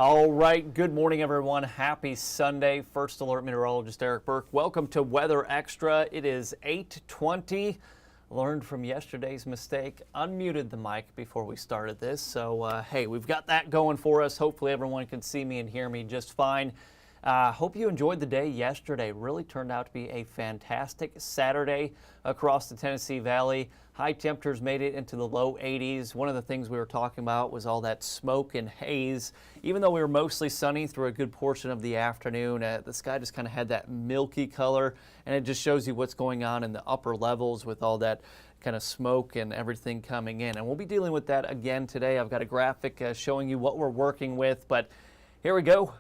All right, good morning, everyone. Happy Sunday. First Alert Meteorologist Eric Burke. Welcome to Weather Extra. It is 8:20. Learned from yesterday's mistake. Unmuted the mic before we started this. So, hey, we've got that going for us. Hopefully everyone can see me and hear me just fine. Hope you enjoyed the day yesterday. Really turned out to be a fantastic Saturday across the Tennessee Valley. High temperatures made it into the low 80s. One of the things we were talking about was all that smoke and haze. Even though we were mostly sunny through a good portion of the afternoon, the sky just kind of had that milky color, and it just shows you what's going on in the upper levels with all that kind of smoke and everything coming in. And we'll be dealing with that again today. I've got a graphic showing you what we're working with, but here we go.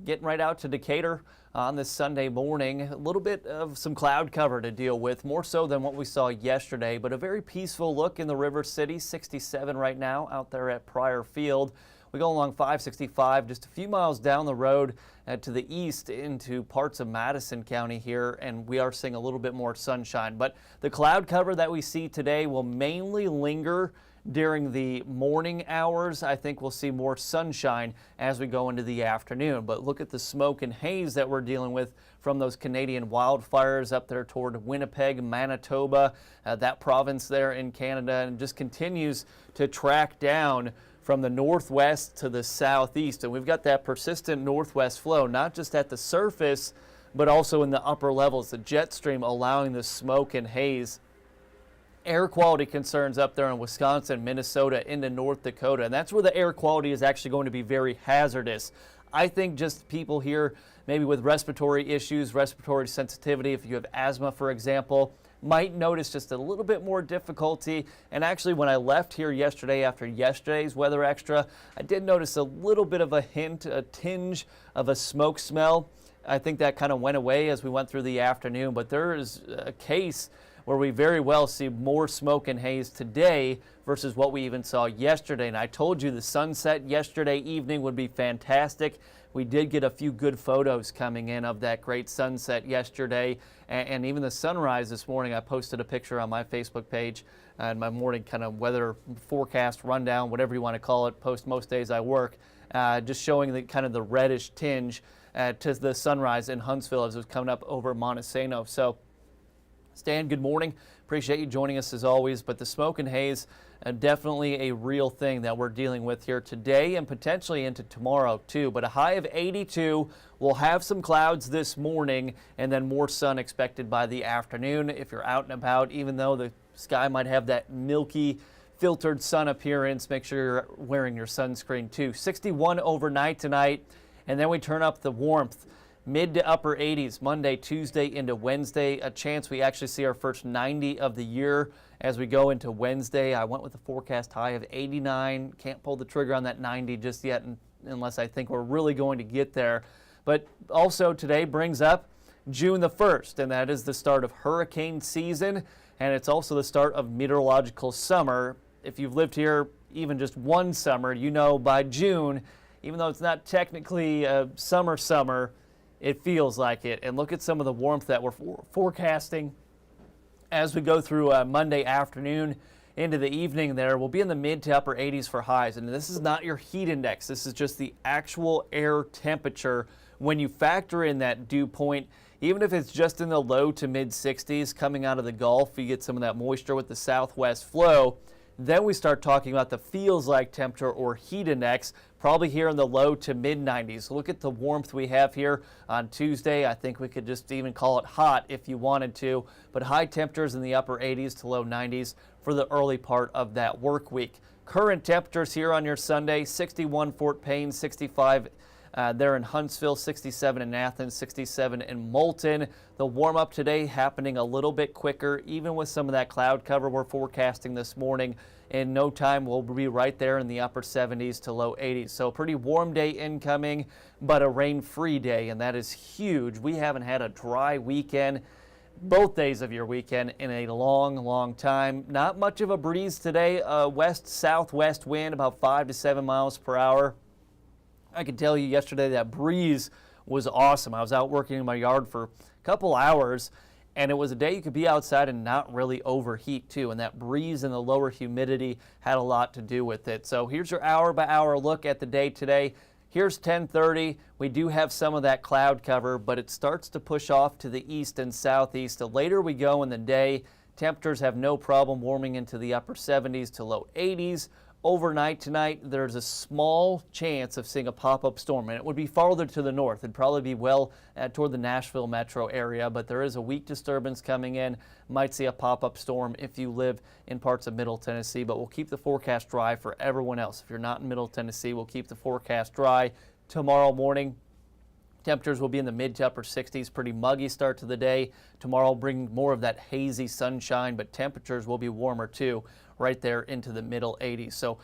Getting right out to Decatur on this Sunday morning. A little bit of some cloud cover to deal with, more so than what we saw yesterday, but a very peaceful look in the River City. 67 right now out there at Pryor Field. We go along 565 just a few miles down the road to the east into parts of Madison County here, and we are seeing a little bit more sunshine. But the cloud cover that we see today will mainly linger during the morning hours. I think we'll see more sunshine as we go into the afternoon. But look at the smoke and haze that we're dealing with from those Canadian wildfires up there toward Winnipeg, Manitoba, that province there in Canada, and just continues to track down from the northwest to the southeast. And we've got that persistent northwest flow, not just at the surface, but also in the upper levels, the jet stream allowing the smoke and haze. Air quality concerns up there in Wisconsin, Minnesota, into North Dakota, and that's where the air quality is actually going to be very hazardous. I think just people here, maybe with respiratory issues, respiratory sensitivity, if you have asthma, for example, might notice just a little bit more difficulty. And actually, when I left here yesterday after yesterday's Weather Extra, I did notice a little bit of a hint, a tinge of a smoke smell. I think that kind of went away as we went through the afternoon, but there is a case where we very well see more smoke and haze today versus what we even saw yesterday. And I told you the sunset yesterday evening would be fantastic. We did get a few good photos coming in of that great sunset yesterday, and even the sunrise this morning. I posted a picture on my Facebook page and my morning kind of weather forecast rundown, whatever you want to call it, post most days I work, just showing the kind of the reddish tinge to the sunrise in Huntsville as it was coming up over Montesano. So Stan, good morning. Appreciate you joining us as always. But the smoke and haze, definitely a real thing that we're dealing with here today and potentially into tomorrow too. But a high of 82. We'll have some clouds this morning and then more sun expected by the afternoon. If you're out and about, even though the sky might have that milky filtered sun appearance, make sure you're wearing your sunscreen too. 61 overnight tonight, and then we turn up the warmth. Mid to upper 80s Monday, Tuesday into Wednesday. A chance we actually see our first 90 of the year as we go into Wednesday. I went with a forecast high of 89. Can't pull the trigger on that 90 just yet unless I think we're really going to get there. But also today brings up June the 1st, and that is the start of hurricane season, and it's also the start of meteorological summer. If you've lived here even just one summer, you know by June, even though it's not technically summer, it feels like it. And look at some of the warmth that we're forecasting as we go through Monday afternoon into the evening there. We'll be in the mid to upper 80s for highs. And this is not your heat index. This is just the actual air temperature. When you factor in that dew point, even if it's just in the low to mid 60s coming out of the Gulf, you get some of that moisture with the southwest flow. Then we start talking about the feels like temperature or heat index, probably here in the low to mid 90s. Look at the warmth we have here on Tuesday. I think we could just even call it hot if you wanted to, but high temperatures in the upper 80s to low 90s for the early part of that work week. Current temperatures here on your Sunday: 61 Fort Payne, 65 there in Huntsville, 67 in Athens, 67 in Moulton. The warm up today happening a little bit quicker, even with some of that cloud cover we're forecasting this morning. In no time, we'll be right there in the upper 70s to low 80s. So a pretty warm day incoming, but a rain-free day, and that is huge. We haven't had a dry weekend, both days of your weekend, in a long time. Not much of a breeze today. West-southwest wind, about 5 to 7 miles per hour. I can tell you yesterday that breeze was awesome. I was out working in my yard for a couple hours, And it was a day you could be outside and not really overheat too. And that breeze and the lower humidity had a lot to do with it. So here's your hour by hour look at the day today. Here's 10:30. We do have some of that cloud cover, but it starts to push off to the east and southeast. The later we go in the day, temperatures have no problem warming into the upper 70s to low 80s. Overnight tonight, there's a small chance of seeing a pop-up storm, and it would be farther to the north. It'd probably be well toward the Nashville metro area, but there is a weak disturbance coming in. Might see a pop-up storm if you live in parts of Middle Tennessee, but we'll keep the forecast dry for everyone else. If you're not in Middle Tennessee, we'll keep the forecast dry. Tomorrow morning, temperatures will be in the mid to upper 60s. Pretty muggy start to the day. Tomorrow will bring more of that hazy sunshine, but temperatures will be warmer too, right there into the middle 80s. So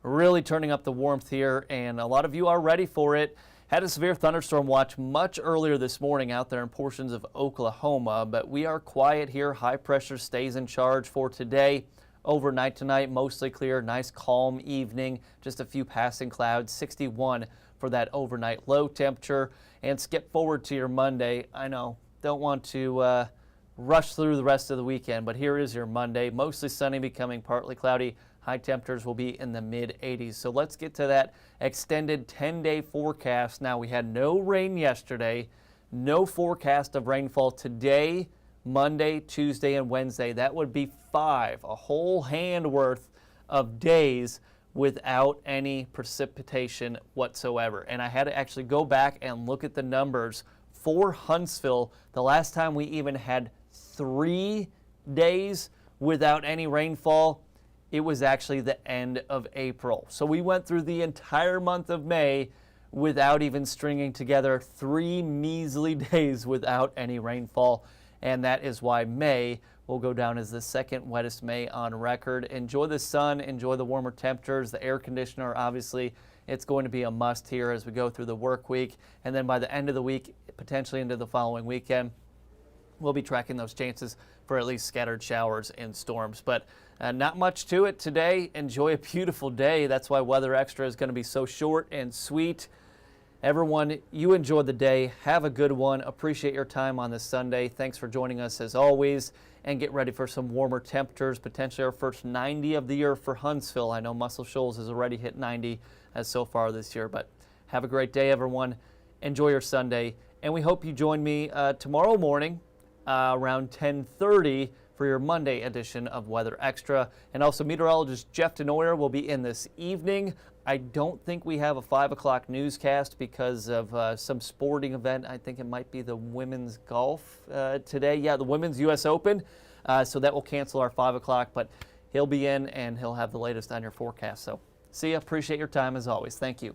really turning up the warmth here, and a lot of you are ready for it. Had a severe thunderstorm watch much earlier this morning out there in portions of Oklahoma, but we are quiet here. High pressure stays in charge for today. Overnight tonight, mostly clear, nice calm evening, just a few passing clouds, 61 for that overnight low temperature. And skip forward to your Monday. I know, don't want to rush through the rest of the weekend, but here is your Monday. Mostly sunny, becoming partly cloudy. High temperatures will be in the mid 80s. So let's get to that extended 10-day forecast. Now, we had no rain yesterday, no forecast of rainfall today, Monday, Tuesday, and Wednesday. That would be a whole hand worth of days without any precipitation whatsoever. And I had to actually go back and look at the numbers for Huntsville. The last time we even had 3 days without any rainfall, it was actually the end of April. So we went through the entire month of May without even stringing together 3 measly days without any rainfall. And that is why May will go down as the second wettest May on record. Enjoy the sun, enjoy the warmer temperatures, the air conditioner, obviously. It's going to be a must here as we go through the work week. And then by the end of the week, potentially into the following weekend, we'll be tracking those chances for at least scattered showers and storms. But not much to it today. Enjoy a beautiful day. That's why Weather Extra is going to be so short and sweet. Everyone, you enjoy the day. Have a good one. Appreciate your time on this Sunday. Thanks for joining us as always. And get ready for some warmer temperatures, potentially our first 90 of the year for Huntsville. I know Muscle Shoals has already hit 90 so far this year, but have a great day, everyone. Enjoy your Sunday. And we hope you join me tomorrow morning around 10:30 for your Monday edition of Weather Extra. And also meteorologist Jeff Denoyer will be in this evening. I don't think we have a 5 o'clock newscast because of some sporting event. I think it might be the women's golf today. Yeah, the Women's U.S. Open. So that will cancel our 5 o'clock, but he'll be in and he'll have the latest on your forecast. So see ya. Appreciate your time as always. Thank you.